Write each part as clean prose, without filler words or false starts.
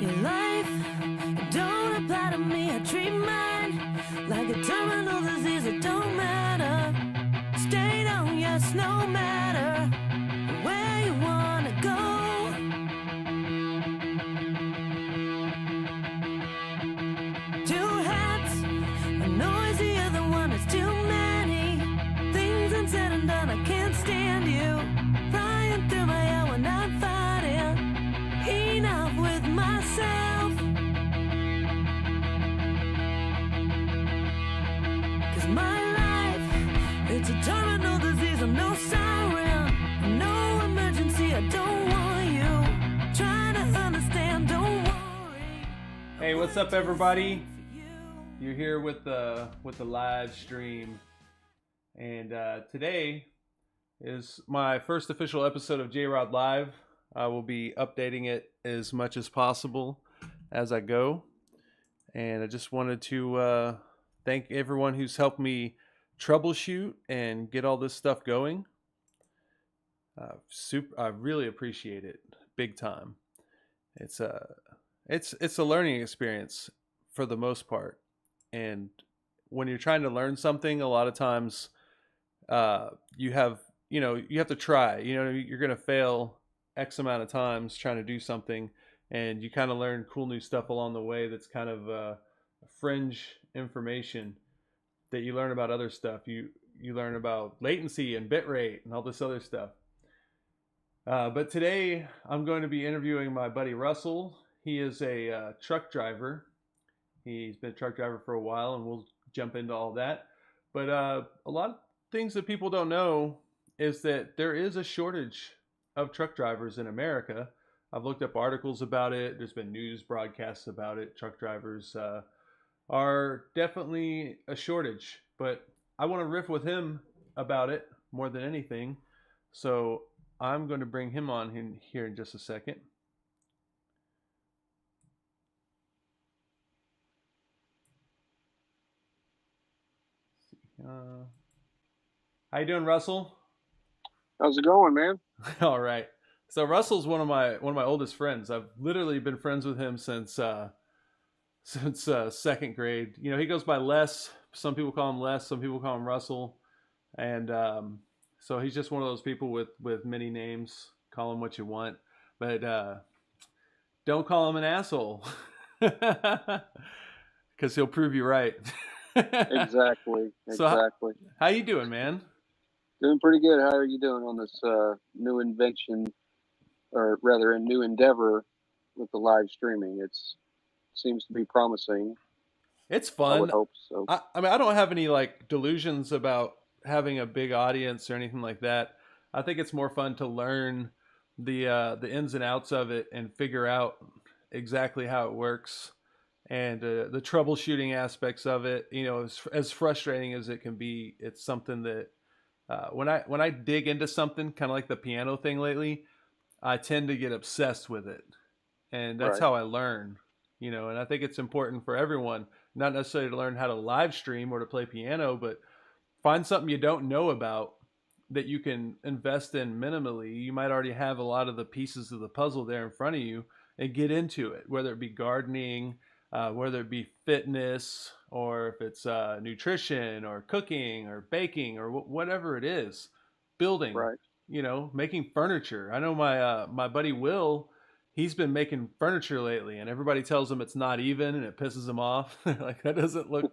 Your life don't apply to me. I treat mine like a terminal disease. It don't matter. Stay on, yes, no matter where you wanna go. Two hats, a noisier than one. It's too many things unsaid and done. I can't stand you flying through my head when I'm fighting enough with myself. 'Cause my life, it's a terminal disease. I'm no siren, no emergency. I don't want you trying to understand. Don't worry. Hey, what's up, everybody? You're here with the live stream, and today is my first official episode of Jrod Live. I will be updating it as much as possible as I go, and I just wanted to thank everyone who's helped me troubleshoot and get all this stuff going. I really appreciate it, big time. It's a learning experience for the most part. And when you're trying to learn something, a lot of times you have to try. You're going to fail X amount of times trying to do something, and you kind of learn cool new stuff along the way that's kind of fringe information that you learn about other stuff. You learn about latency and bitrate and all this other stuff. But today I'm going to be interviewing my buddy Russell. He is a truck driver. He's been a truck driver for a while, and we'll jump into all that. But a lot of things that people don't know is that there is a shortage of truck drivers in America. I've looked up articles about it. There's been news broadcasts about it. Truck drivers are definitely a shortage. But I want to riff with him about it more than anything. So I'm going to bring him on here in just a second. How you doing, Russell? How's it going, man? All right. So Russell's one of my oldest friends. I've literally been friends with him since second grade. He goes by Les. Some people call him Les. Some people call him Russell. And so he's just one of those people with many names. Call him what you want, but don't call him an asshole, because he'll prove you right. Exactly. So how you doing, man? Doing pretty good. How are you doing on this new invention, or rather a new endeavor with the live streaming? It seems to be promising. It's fun. I would hope so. I mean, I don't have any delusions about having a big audience or anything like that. I think it's more fun to learn the ins and outs of it and figure out exactly how it works. And the troubleshooting aspects of it, as frustrating as it can be, it's something that when I dig into something, kind of like the piano thing lately, I tend to get obsessed with it, and that's Right. how I learn. And I think it's important for everyone, not necessarily to learn how to live stream or to play piano, but find something you don't know about that you can invest in minimally. You might already have a lot of the pieces of the puzzle there in front of you, and get into it, whether it be gardening, whether it be fitness, or if it's nutrition or cooking or baking or whatever it is, building, Right. Making furniture. I know my buddy Will, he's been making furniture lately, and everybody tells him it's not even, and it pisses him off. Like, that doesn't look,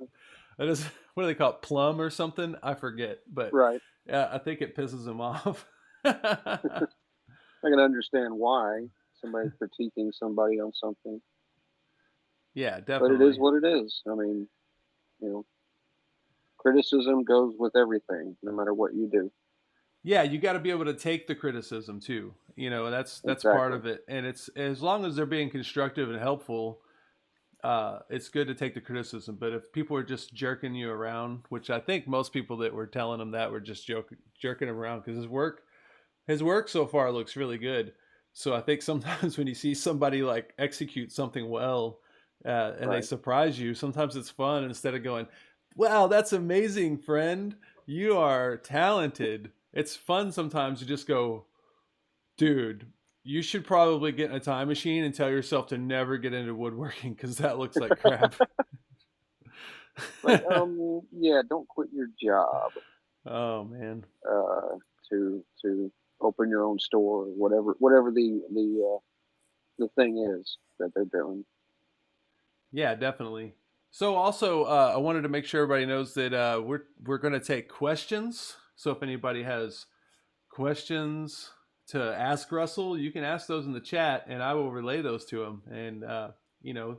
what do they call it, plum or something? I forget, but Right. yeah, I think it pisses him off. I can understand why somebody's critiquing somebody on something. Yeah, definitely. But it is what it is. I mean, criticism goes with everything, no matter what you do. Yeah, you got to be able to take the criticism too. That's Exactly. part of it, and it's as long as they're being constructive and helpful. It's good to take the criticism. But if people are just jerking you around, which I think most people that were telling him that were just jerking him around, because his work so far looks really good. So I think sometimes when you see somebody execute something well, and they Right. surprise you, sometimes it's fun. Instead of going, "Wow, that's amazing, friend. You are talented." It's fun sometimes to just go, "Dude, You should probably get in a time machine and tell yourself to never get into woodworking because that looks like crap. Like, yeah, don't quit your job Oh man. to open your own store, or whatever the thing is that they're doing. Yeah, definitely. So also, I wanted to make sure everybody knows that we're going to take questions. So if anybody has questions to ask Russell, you can ask those in the chat, and I will relay those to him. And you know,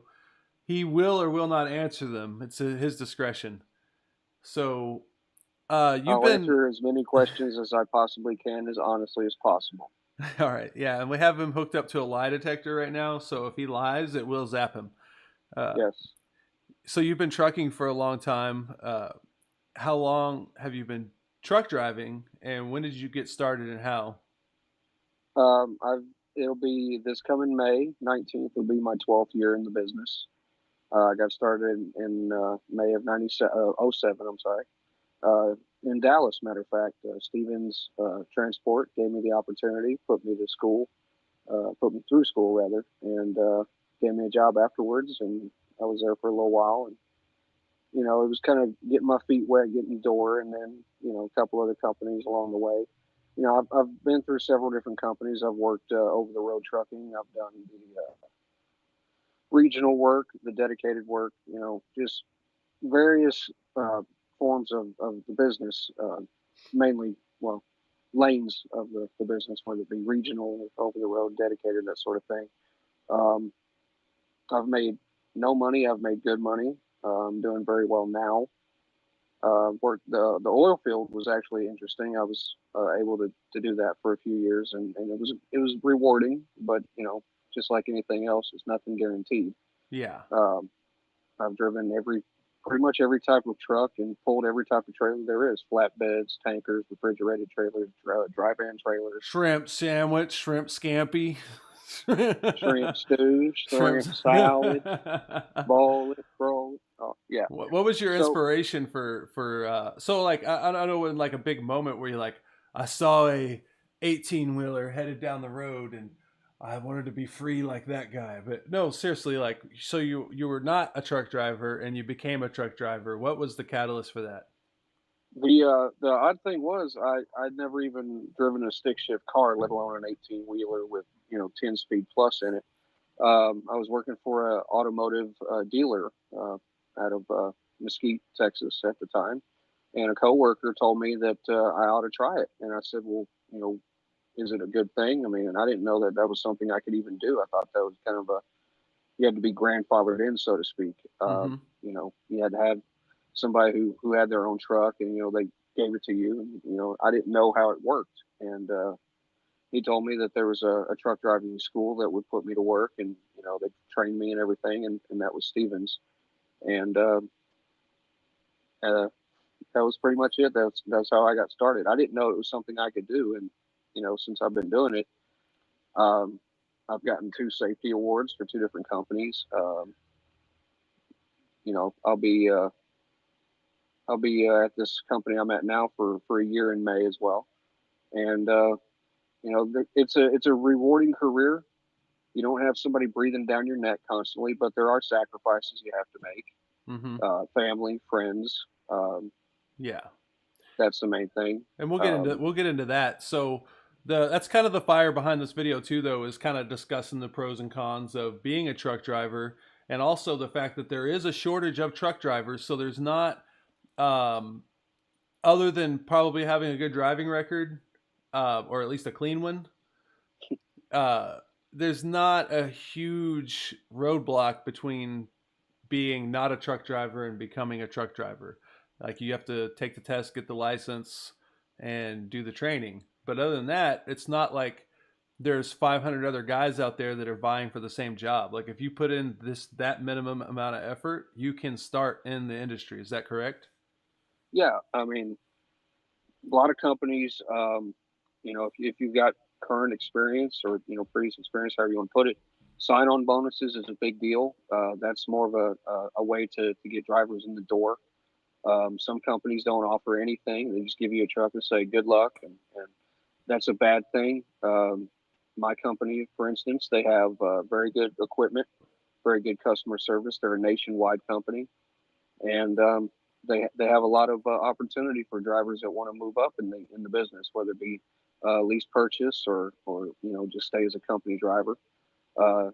he will or will not answer them. It's his discretion. So you've I'll been answer as many questions as I possibly can, as honestly as possible. all right. Yeah, and we have him hooked up to a lie detector right now. So if he lies, it will zap him. Uh, Yes. so you've been trucking for a long time. How long have you been truck driving, and when did you get started, and how? I've It'll be this coming May 19th will be my 12th year in the business. I got started in May of 07, I'm sorry, in Dallas. Matter of fact, Stevens Transport gave me the opportunity, put me to school, put me through school rather, and gave me a job afterwards. And I was there for a little while, and it was kind of getting my feet wet, getting the door, and then a couple other companies along the way. I've been through several different companies. I've worked over the road trucking. I've done the regional work, the dedicated work. Just various forms of the business, mainly, well, lanes of the business, whether it be regional, over the road, dedicated, that sort of thing. Um, I've made no money. I've made good money. I'm doing very well now. Work the oil field was actually interesting. I was able to do that for a few years, and it was rewarding. But just like anything else, it's nothing guaranteed. Yeah. Um, I've driven pretty much every type of truck and pulled every type of trailer there is: flatbeds, tankers, refrigerated trailers, dry van trailers, Shrimp sandwich, shrimp scampi. shrimp stew, Shrimp. shrimp salad, bowl it, roll it. Oh, yeah. What was your So inspiration for so like I don't know, in like a big moment where you're like, I saw a 18 wheeler headed down the road and I wanted to be free like that guy. But no, seriously, like, so you were not a truck driver and you became a truck driver. What was the catalyst for that? the odd thing was I'd never even driven a stick shift car, let alone an 18 wheeler with 10 speed plus in it. I was working for an automotive dealer out of Mesquite, Texas at the time, and a coworker told me that I ought to try it. And I said, well, is it a good thing? I mean, and I didn't know that that was something I could even do. I thought that was kind of you had to be grandfathered in, so to speak. Mm-hmm. You had to have somebody who had their own truck, and they gave it to you, and I didn't know how it worked. And he told me that there was a truck driving school that would put me to work, and they trained me and everything, and that was Stevens. And uh, that was pretty much it. That's how I got started. I didn't know it was something I could do, and since I've been doing it, um, I've gotten 2 safety awards for 2 different companies. I'll be at this company I'm at now for a year in May as well, and it's a rewarding career. You don't have somebody breathing down your neck constantly, but there are sacrifices you have to make. Mm-hmm. Family, friends. Yeah. That's the main thing. And we'll get into that. So that's kind of the fire behind this video too, though, is kind of discussing the pros and cons of being a truck driver, and also the fact that there is a shortage of truck drivers. So there's not, other than probably having a good driving record, or at least a clean one, there's not a huge roadblock between being not a truck driver and becoming a truck driver. Like, you have to take the test, get the license, and do the training. But other than that, it's not like there's 500 other guys out there that are vying for the same job. Like, if you put in that minimum amount of effort, you can start in the industry. Is that correct? Yeah, I mean, a lot of companies, if you've got current experience or previous experience, however you want to put it, sign-on bonuses is a big deal. That's more of a way to get drivers in the door. Some companies don't offer anything; they just give you a truck and say good luck, and that's a bad thing. My company, for instance, they have very good equipment, very good customer service. They're a nationwide company, and they have a lot of opportunity for drivers that want to move up in the business, whether it be lease purchase or just stay as a company driver. Uh,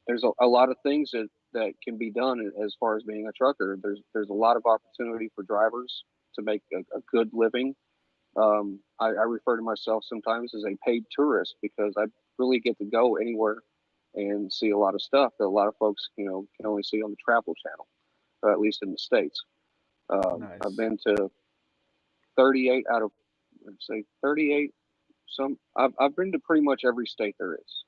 there's a lot of things that can be done as far as being a trucker. There's a lot of opportunity for drivers to make a good living. I refer to myself sometimes as a paid tourist because I really get to go anywhere and see a lot of stuff that a lot of folks can only see on the Travel Channel, or at least in the states. I've Nice. been to 38 out of, let's say, 38. I've been to pretty much every state there is.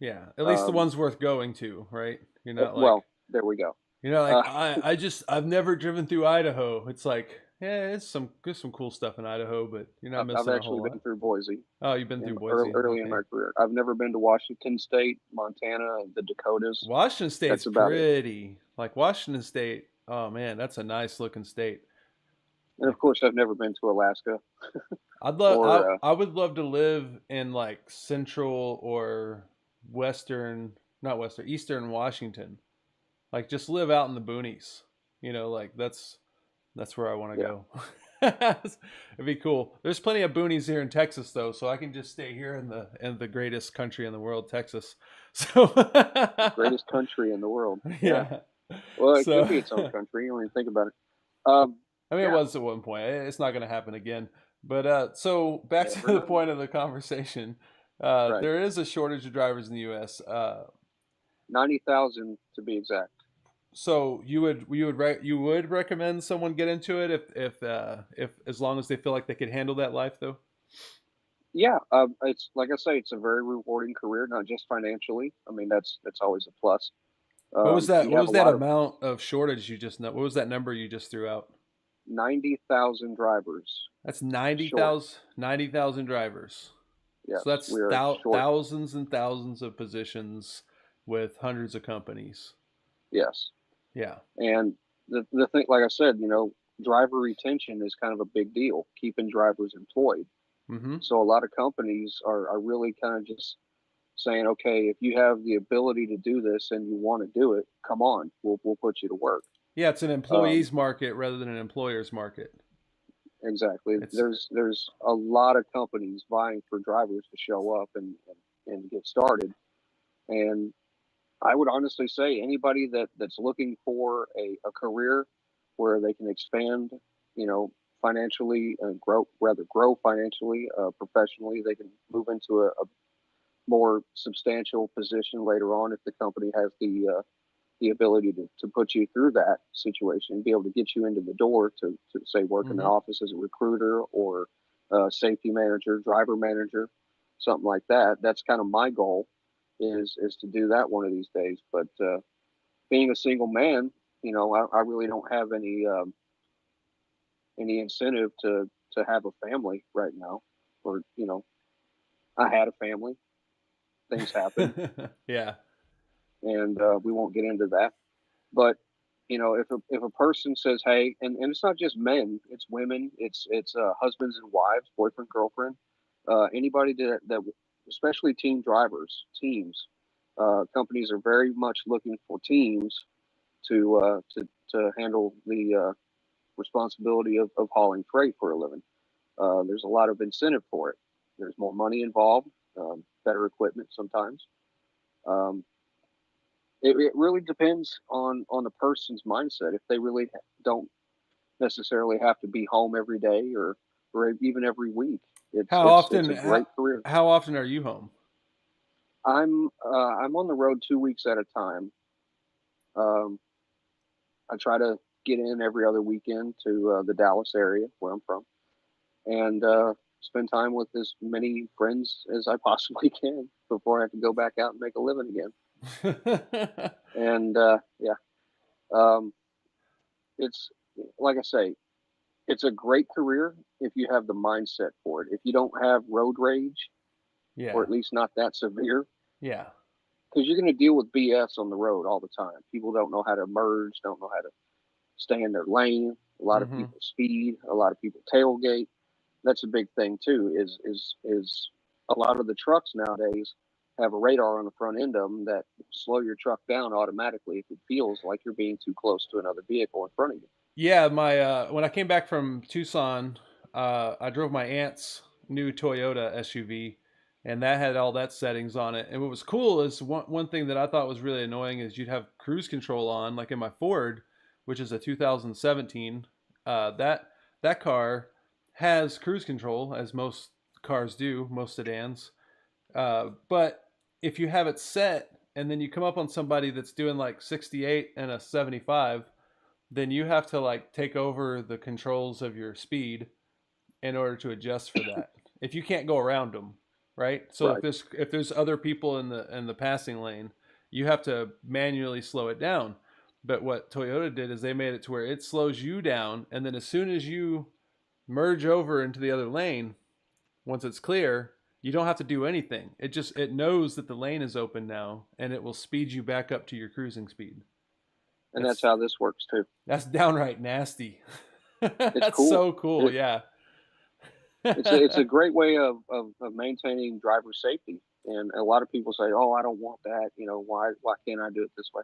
Yeah, at least the Um, one's worth going to, right? You're not like well, there we go. Like Uh, I've never driven through Idaho. It's like, yeah, there's some cool stuff in Idaho, but you're not I've missing a actually whole lot. been through Boise Oh, you've been through Boise. early in Okay. my career. I've never been to Washington State, Montana, the Dakotas. Washington State's That's about it. pretty. Like Washington State, oh man, that's a nice looking state. And of Like course, I've never been to Alaska I or I would love to live in like central or western, not western, eastern Washington. Like just live out in the boonies. Like that's where I want to yeah, go. It'd be cool. There's plenty of boonies here in Texas though, so I can just stay here in the greatest country in the world, Texas. So greatest country in the world. Yeah. yeah. Well, it could So be its own country. I mean, think about it. Um, I mean, it yeah, was at one point. It's not going to happen again. But so back to never the know. point of the conversation. Right. There is a shortage of drivers in the U.S. 90,000 to be exact. So you would recommend someone get into it if as long as they feel like they could handle that life though. Yeah, it's like I say, it's a very rewarding career, not just financially. I mean, that's always a plus. What was that? You What have a was that lot of amount of shortage you just know? What was that number you just threw out? 90,000 drivers That's short. 90,000 drivers. So Yes, that's we are short. thousands and thousands of positions with hundreds of companies. Yes, Yeah. and the thing, like I said, driver retention is kind of a big deal, keeping drivers employed. Mm-hmm. So a lot of companies are really kind of just saying, okay, if you have the ability to do this and you want to do it, come on, we'll put you to work. Yeah, it's an Um, employee's market rather than an employer's market. exactly. It's There's a lot of companies vying for drivers to show up and get started. And I would honestly say anybody that's looking for a career where they can expand, you know, financially and grow financially, professionally, they can move into a more substantial position later on if the company has the ability to put you through that situation, be able to get you into the door to say work in the mm-hmm. office as a recruiter or safety manager, driver manager, something like that. That's kind of my goal is to do that one of these days. But being a single man, I really don't have any incentive to have a family right now. Or I had a family, things happen, Yeah. and we won't get into that. But if a person says, "Hey," and it's not just men, it's women, it's husbands and wives, boyfriend, girlfriend, anybody that especially team drivers, teams. Companies are very much looking for teams to handle the responsibility of hauling freight for a living. There's a lot of incentive for it. There's more money involved, better equipment sometimes. Um, it really depends on the person's mindset. If they really don't necessarily have to be home every day or even every week, it's How it's it's often a great career. how often are you home? I'm on the road 2 weeks at a time. Um, I try to get in every other weekend to the Dallas area where I'm from, and spend time with as many friends as I possibly can before I have to go back out and make a living again. And yeah, um, it's like I say, it's a great career if you have the mindset for it. If you don't have road rage, or Yeah. at least not that severe, Yeah. because you're going to deal with BS on the road all the time. People don't know how to merge, don't know how to stay in their lane. A lot of Mm-hmm. people speed. A lot of people tailgate. That's a big thing too. Is a lot of the trucks nowadays. have a radar on the front end of them that slow your truck down automatically if it feels like you're being too close to another vehicle in front of you. Yeah, my when I came back from Tucson, I drove my aunt's new Toyota SUV, and that had all that settings on it. And what was cool is one thing that I thought was really annoying is you'd have cruise control on, like in my Ford, which is a 2017. That car has cruise control, as most cars do, most sedans. But if you have it set, and then you come up on somebody that's doing like 68 and a 75, then you have to like take over the controls of your speed in order to adjust for that. If you can't go around them, right? So Right. if there's other people in the passing lane, you have to manually slow it down. But what Toyota did is they made it to where it slows you down, and then as soon as you merge over into the other lane, once it's clear, you don't have to do anything. It knows that the lane is open now, and it will speed you back up to your cruising speed. And that's That's how this works too. that's downright nasty. It's That's cool. so cool. It, Yeah. it's a great way of maintaining driver safety. And a lot of people say, "Oh, I don't want that. Why can't I do it this way?"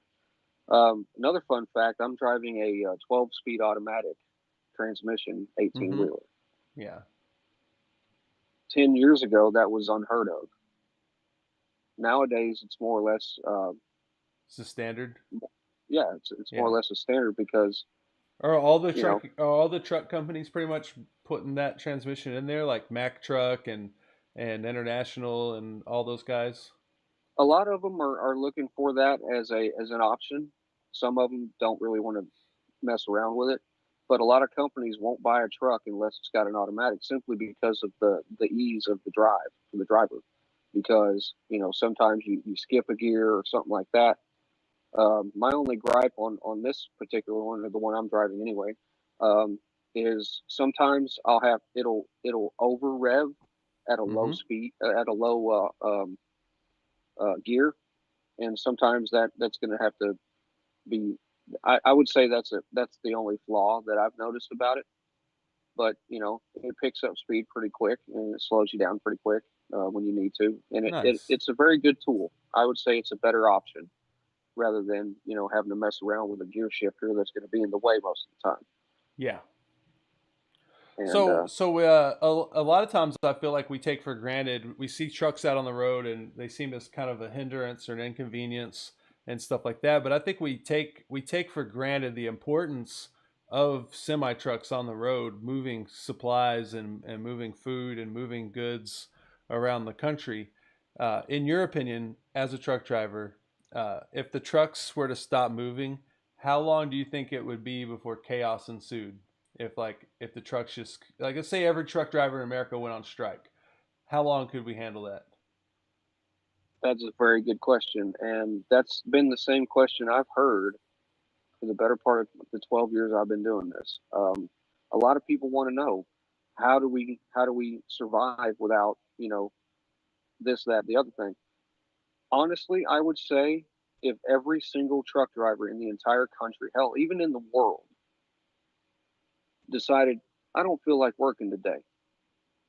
Another fun fact: I'm driving a 12-speed automatic transmission 18 Hmm. wheeler. Yeah. 10 years ago, that was unheard of. Nowadays, it's more or less, It's the standard. yeah, it's more or Yeah. less a standard because you know Are all the truck companies pretty much putting that transmission in there, like Mack Truck and International and all those guys? a lot of them are looking for that as an option. Some of them don't really want to mess around with it, but a lot of companies won't buy a truck unless it's got an automatic simply because of the ease of the drive for the driver. Because sometimes you skip a gear or something like that. My only gripe on this particular one, or the one I'm driving anyway, um, is sometimes it'll over rev at a low Hmm. speed, at a low gear, and sometimes that's going to have to be. I would say that's the only flaw that I've noticed about it. But it picks up speed pretty quick and it slows you down pretty quick when you need to, and Nice. it's a very good tool. I would say it's a better option rather than having to mess around with a gear shifter that's going to be in the way most of the time. Yeah. And So a lot of times I feel like we take for granted, we see trucks out on the road and they seem as kind of a hindrance or an inconvenience and stuff like that. But I think we take for granted the importance of semi trucks on the road, moving supplies and moving food and moving goods around the country. In your opinion, as a truck driver, if the trucks were to stop moving, how long do you think it would be before chaos ensued? If the trucks just, like, let's say every truck driver in America went on strike, how long could we handle that? that's a very good question, and that's been the same question I've heard for the better part of the 12 years I've been doing this. A lot of people want to know how do we survive without this, that, the other thing. Honestly, I would say if every single truck driver in the entire country, hell, even in the world, decided I don't feel like working today,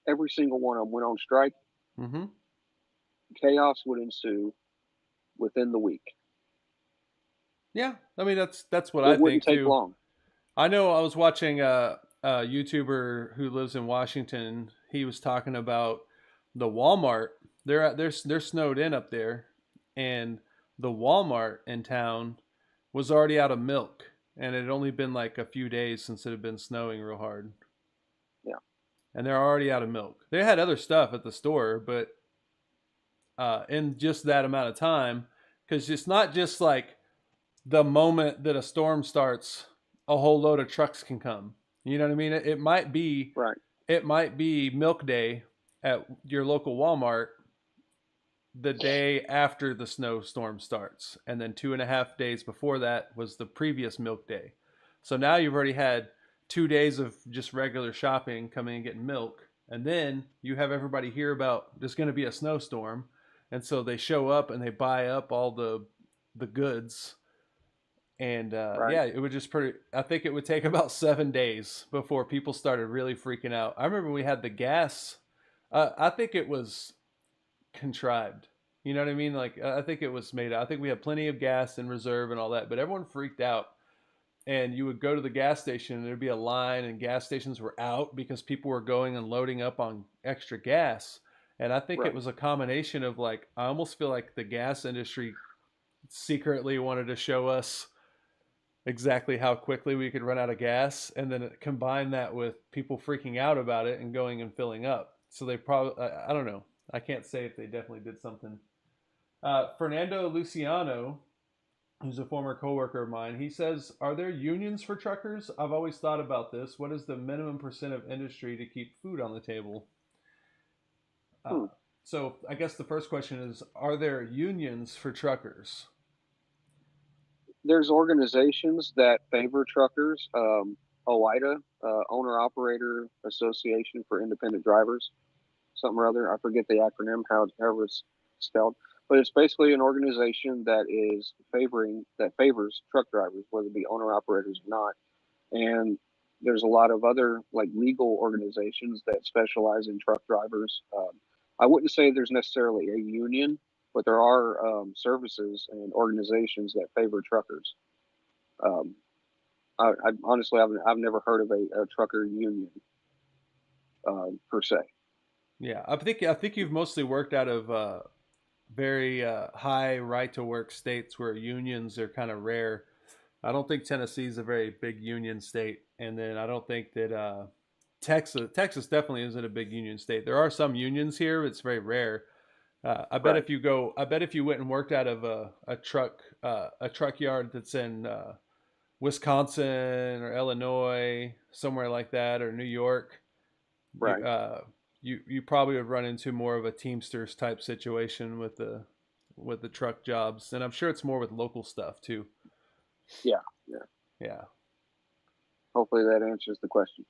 every single one of them went on strike, Mm-hmm. chaos would ensue within the week. Yeah, I mean that's what I It wouldn't think take too. long. I know I was watching a YouTuber who lives in Washington. He was talking about the Walmart. They're snowed in up there, and the Walmart in town was already out of milk, and it had only been like a few days since it had been snowing real hard, Yeah, and they're already out of milk. They had other stuff at the store, but in just that amount of time, because it's not just like the moment that a storm starts, a whole load of trucks can come. You know what I mean? right, It might be milk day at your local Walmart the day after the snowstorm starts, and then 2.5 days before that was the previous milk day. So now you've already had 2 days of just regular shopping, coming and getting milk, and then you have everybody hear about there's going to be a snowstorm, and so they show up and they buy up all the goods, and right. yeah, it would just pretty. I think it would take about 7 days before people started really freaking out. I remember we had the gas. I think it was contrived. You know what I mean? Like I think it was made. I think we had plenty of gas in reserve and all that, but everyone freaked out. And you would go to the gas station and there'd be a line, and gas stations were out because people were going and loading up on extra gas. And I think it Right. was a combination of like, I almost feel like the gas industry secretly wanted to show us exactly how quickly we could run out of gas, and then combine that with people freaking out about it and going and filling up. So they probably, I don't know, I can't say if they definitely did something. Fernando Luciano, who's a former coworker of mine, he says, "Are there unions for truckers? I've always thought about this. What is the minimum percent of industry to keep food on the table?" Uh, Hmm. so I guess the first question is, are there unions for truckers? There's organizations that favor truckers. OIDA, Owner Operator Association for Independent Drivers, something or other. I forget the acronym, however it's spelled, but it's basically an organization that favors truck drivers, whether it be owner operators or not. And there's a lot of other like legal organizations that specialize in truck drivers. I wouldn't say there's necessarily a union, but there are services and organizations that favor truckers. Um, I honestly, I've never heard of a trucker union per se. Yeah, I think you've mostly worked out of very high right to work states where unions are kind of rare. I don't think Tennessee is a very big union state, and then I don't think that Texas definitely isn't a big union state. There are some unions here, but it's very rare. Right. I bet if you went and worked out of a truck yard that's in Wisconsin or Illinois, somewhere like that, or New York, you Right. you probably would run into more of a Teamsters type situation with the truck jobs, and I'm sure it's more with local stuff too. Yeah. Yeah. Yeah, Hopefully that answers the question.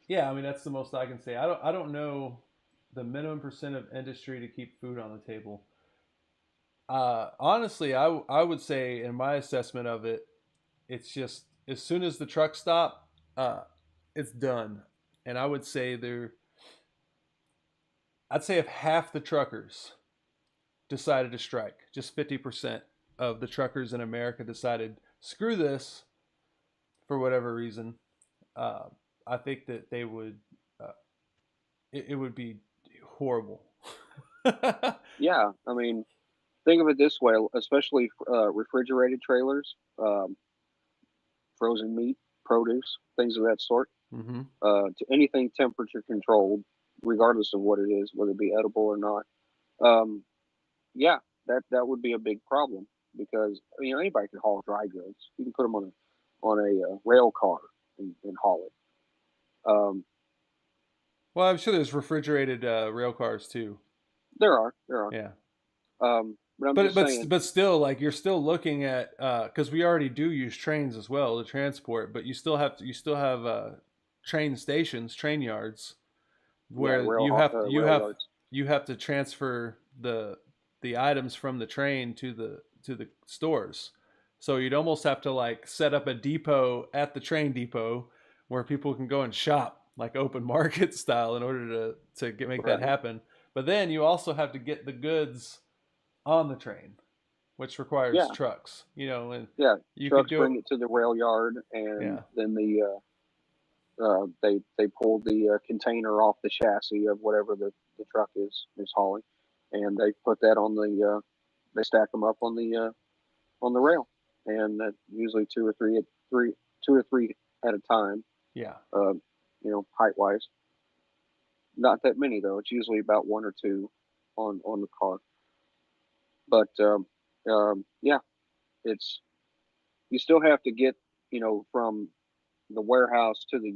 yeah. I mean, that's the most I can say. I don't know the minimum percent of industry to keep food on the table. Honestly, I would say in my assessment of it, it's just as soon as the trucks stop, it's done. And I would say I'd say if half the truckers decided to strike, just 50% of the truckers in America decided, screw this, for whatever reason, uh, I think that they would, uh, it would be horrible. Yeah. I mean, think of it this way, especially refrigerated trailers, frozen meat, produce, things of that sort. Mm-hmm. To anything temperature controlled, regardless of what it is, whether it be edible or not. Um, yeah, that would be a big problem because anybody can haul dry goods. You can put them on a rail car and haul it. Well, I'm sure there's refrigerated rail cars too. There are. Yeah. But I'm But just but saying, but still, like you're still looking at because we already do use trains as well to transport, but you still have train stations, train yards yeah, where you have rail yards. you have to transfer the items from the train to the stores. So you'd almost have to like set up a depot at the train depot where people can go and shop like open market style in order make that Right. happen. But then you also have to get the goods on the train, which requires Yeah, trucks, and yeah. you could Trucks do it. bring it to the rail yard, and Yeah. then they pull the container off the chassis of whatever the truck is hauling, and they put that on they stack them up on the rail, and usually two or three at a time. Yeah. Uh, height wise, not that many though. It's usually about one or two on the car. But yeah, it's you still have to get from the warehouse to the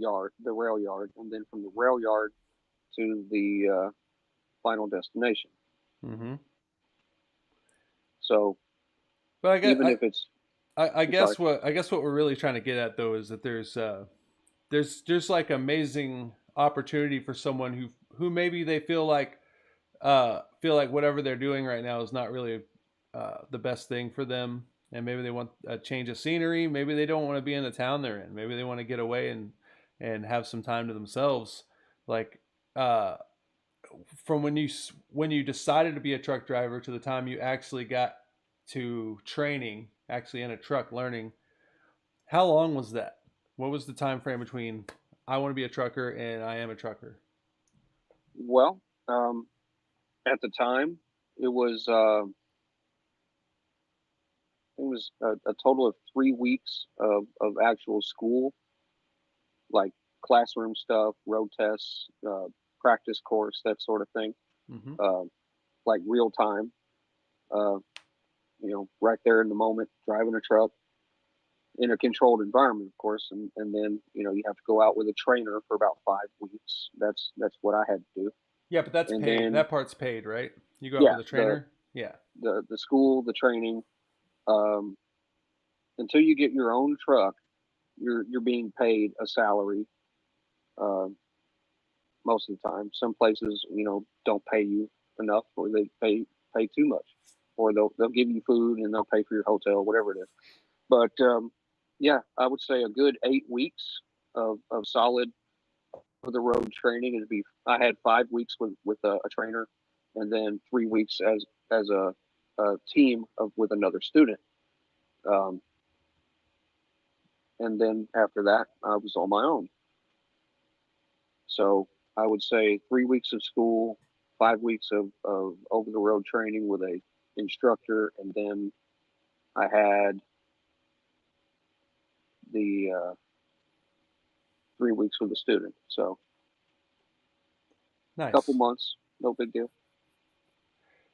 rail yard, and then from the rail yard to the final destination. Hmm. So But even if it's, I I'm sorry, guess what we're really trying to get at though is that there's like amazing opportunity for someone who maybe they feel like whatever they're doing right now is not really the best thing for them, and maybe they want a change of scenery. Maybe they don't want to be in the town they're in. Maybe they want to get away and have some time to themselves. Like uh, from when you decided to be a truck driver to the time you actually got to training, actually in a truck learning, how long was that? What was the time frame between I want to be a trucker and I am a trucker? Well, at the time, it was a total of 3 weeks of actual school, like classroom stuff, road tests, practice course, that sort of thing. Mm-hmm. Uh, like real time, uh, right there in the moment, driving a truck in a controlled environment, of course, and then you have to go out with a trainer for about 5 weeks. That's what I had to do, Yeah, but that's and paid. then That part's paid, right? You go out yeah, with a the trainer. Yeah. the school, the training, um, until you get your own truck, you're being paid a salary. Uh, Most of the time, some places don't pay you enough, or they pay too much, or they'll give you food and they'll pay for your hotel, whatever it is. But yeah, I would say a good 8 weeks of solid for the road training. It'd be I had 5 weeks with a trainer, and then 3 weeks as a team of with another student. Um, and then after that, I was on my own. So I would say 3 weeks of school, 5 weeks of over the road training with a instructor, and then I had the 3 weeks with a student. So a couple Nice. months, no big deal.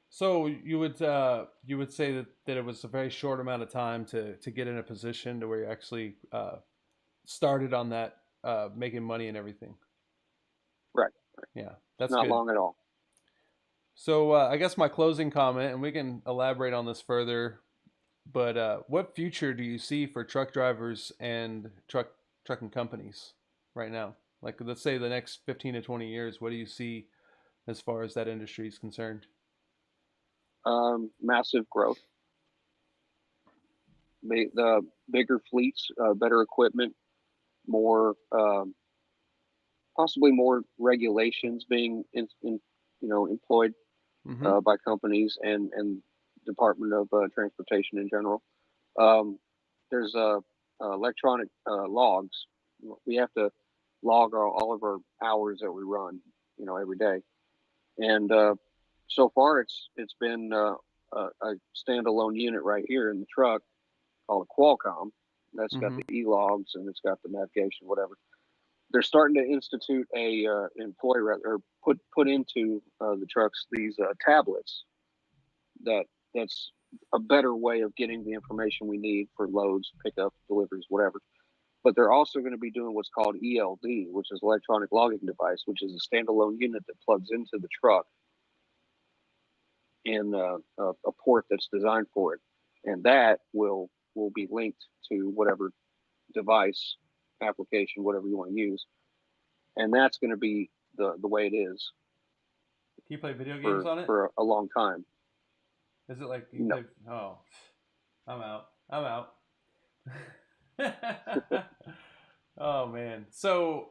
So you would say that it was a very short amount of time to get in a position to where you actually started on that making money and everything. Right. Yeah, It's that's not good. long at all. So I guess my closing comment, and we can elaborate on this further. But what future do you see for truck drivers and trucking companies right now? Like, let's say the next 15 to 20 years, what do you see as far as that industry is concerned? Massive growth. The bigger fleets, better equipment, more possibly more regulations being employed Mm-hmm. by companies and Department of Transportation in general. Um, there's electronic logs. We have to log all of our hours that we run, every day. And so far, it's been a standalone unit right here in the truck called a Qualcomm. That's got Mm-hmm. the e-logs and it's got the navigation, whatever. They're starting to institute a employ or put into the trucks these tablets that that's a better way of getting the information we need for loads, pickups, deliveries, whatever. But they're also going to be doing what's called ELD, which is electronic logging device, which is a standalone unit that plugs into the truck in a port that's designed for it, and that will be linked to whatever device, application, whatever you want to use, and that's going to be the way it is Can you play video games for on it? for a long time. Is it like you No, play? Oh, I'm out. I'm out. Oh man. So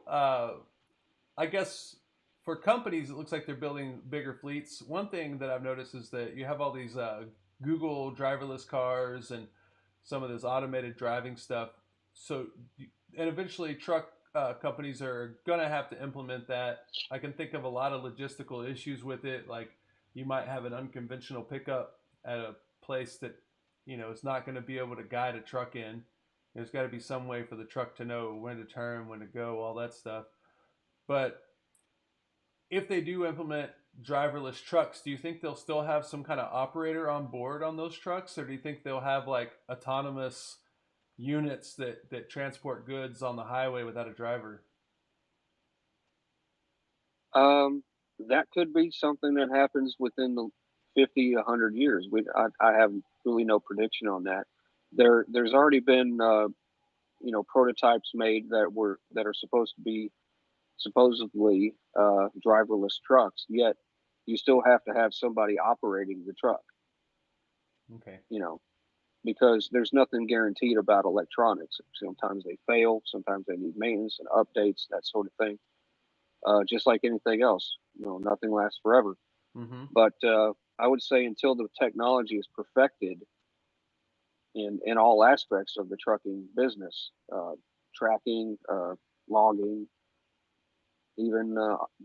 I guess for companies, it looks like they're building bigger fleets. One thing that I've noticed is that you have all these Google driverless cars and some of this automated driving stuff. So, and eventually, truck companies are gonna have to implement that. I can think of a lot of logistical issues with it, like you might have an unconventional pickup at a place that is not going to be able to guide a truck in. There's got to be some way for the truck to know when to turn, when to go, all that stuff. But if they do implement driverless trucks, do you think they'll still have some kind of operator on board on those trucks, or do you think they'll have like autonomous units that transport goods on the highway without a driver? um, that could be something that happens within the 50, 100 years. I have really no prediction on that. There's already been prototypes made that are supposed to be supposedly driverless trucks. Yet you still have to have somebody operating the truck. Okay. You know, because there's nothing guaranteed about electronics. Sometimes they fail. Sometimes they need maintenance and updates, that sort of thing. just like anything else. Nothing lasts forever. Mm-hmm. But I would say until the technology is perfected in all aspects of the trucking business, tracking, logging, even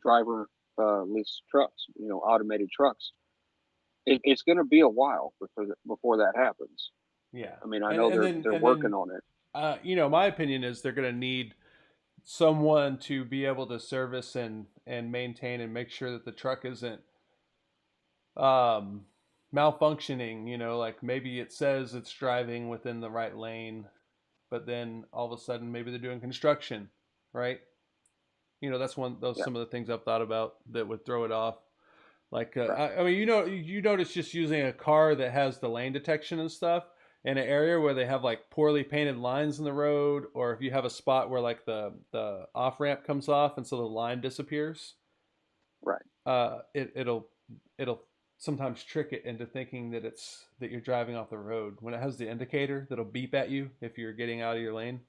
driver lease trucks, automated trucks. It's going to be a while before that happens. Yeah. I mean, I And know and they're working on it. my opinion is they're going to need someone to be able to service and maintain and make sure that the truck isn't um malfunctioning, like maybe it says it's driving within the right lane, but then all of a sudden maybe they're doing construction, right? That's those Yeah, some of the things I've thought about that would throw it off. Like right, I mean, you notice just using a car that has the lane detection and stuff in an area where they have like poorly painted lines in the road, or if you have a spot where like the off ramp comes off and so the line disappears, right. it'll sometimes trick it into thinking that you're driving off the road when it has the indicator that'll beep at you if you're getting out of your lane,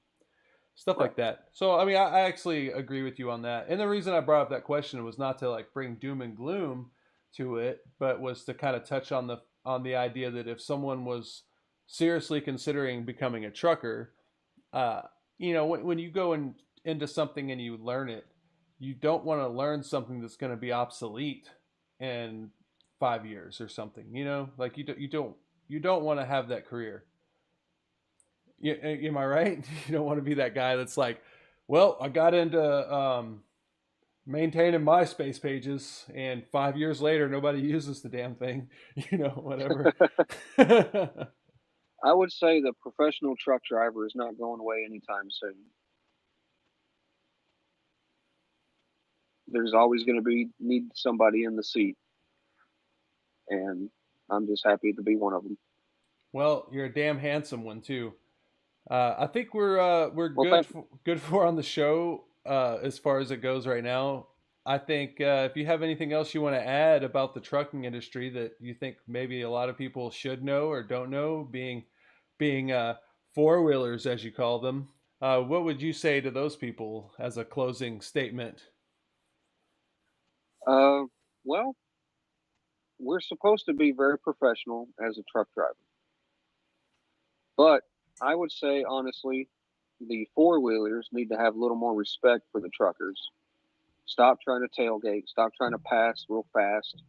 stuff Right. like that. So I mean, I actually agree with you on that. And the reason I brought up that question was not to like bring doom and gloom to it, but was to kind of touch on the idea that if someone was seriously considering becoming a trucker, uh, when you go into something and you learn it, you don't want to learn something that's going to be obsolete in 5 years or something. Like you don't want to have that career. Am I right? You don't want to be that guy that's like, well, I got into maintaining MySpace pages, and 5 years later, nobody uses the damn thing. Whatever. I would say the professional truck driver is not going away anytime soon. There's always going to need somebody in the seat, and I'm just happy to be one of them. Well, you're a damn handsome one too. I think we're Well, good for on the show as far as it goes right now. I think if you have anything else you want to add about the trucking industry that you think maybe a lot of people should know or don't know, being four wheelers as you call them, what would you say to those people as a closing statement? uh, well, we're supposed to be very professional as a truck driver, but I would say honestly, the four wheelers need to have a little more respect for the truckers. Stop trying to tailgate. Stop trying to pass real fast.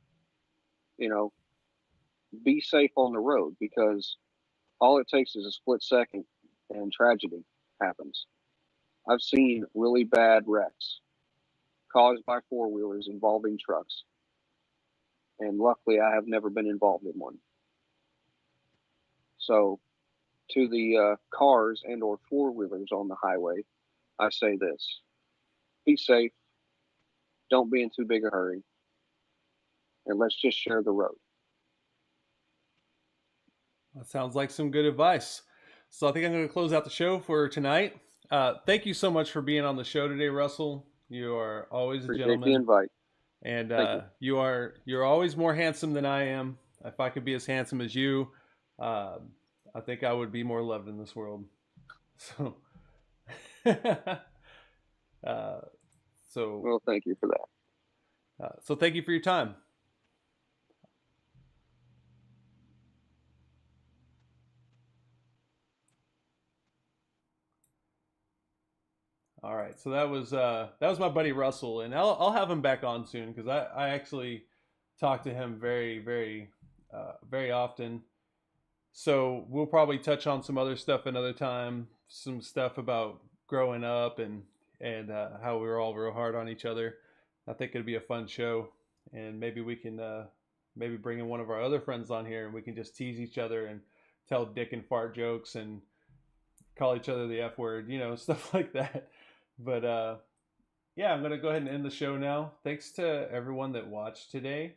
You know, be safe on the road because all it takes is a split second and tragedy happens. I've seen really bad wrecks caused by four wheelers involving trucks, and luckily I have never been involved in one. So, to the cars and or four wheelers on the highway, I say this: be safe, don't be in too big a hurry, and let's just share the road. That sounds like some good advice. So I think I'm going to close out the show for tonight. Thank you so much for being on the show today, Russell. You are always a Appreciate the gentleman, invite. and Thank you. you're always more handsome than I am. If I could be as handsome as you, uh, I think I would be more loved in this world. So, uh, so Well, thank you for that. so thank you for your time. All right, so that was my buddy Russell, and I'll have him back on soon because I actually talk to him very very often. So we'll probably touch on some other stuff another time, some stuff about growing up and how we were all real hard on each other. I think it'd be a fun show, and maybe we can maybe bring in one of our other friends on here, and we can just tease each other and tell dick and fart jokes and call each other the F word, stuff like that. But yeah, I'm gonna go ahead and end the show now. Thanks to everyone that watched today,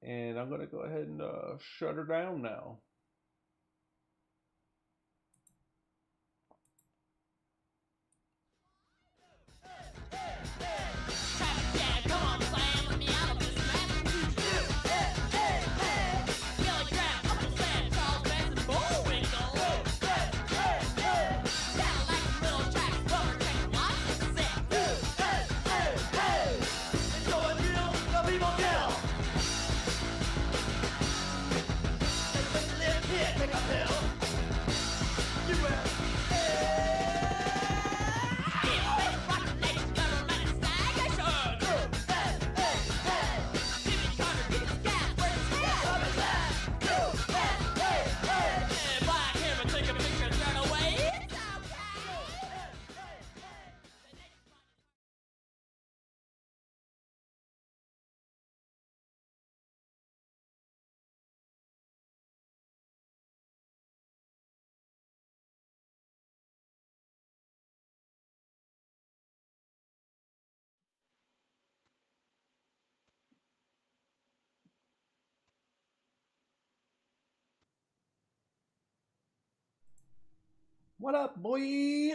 and I'm gonna go ahead and shut her down now. What up, boy?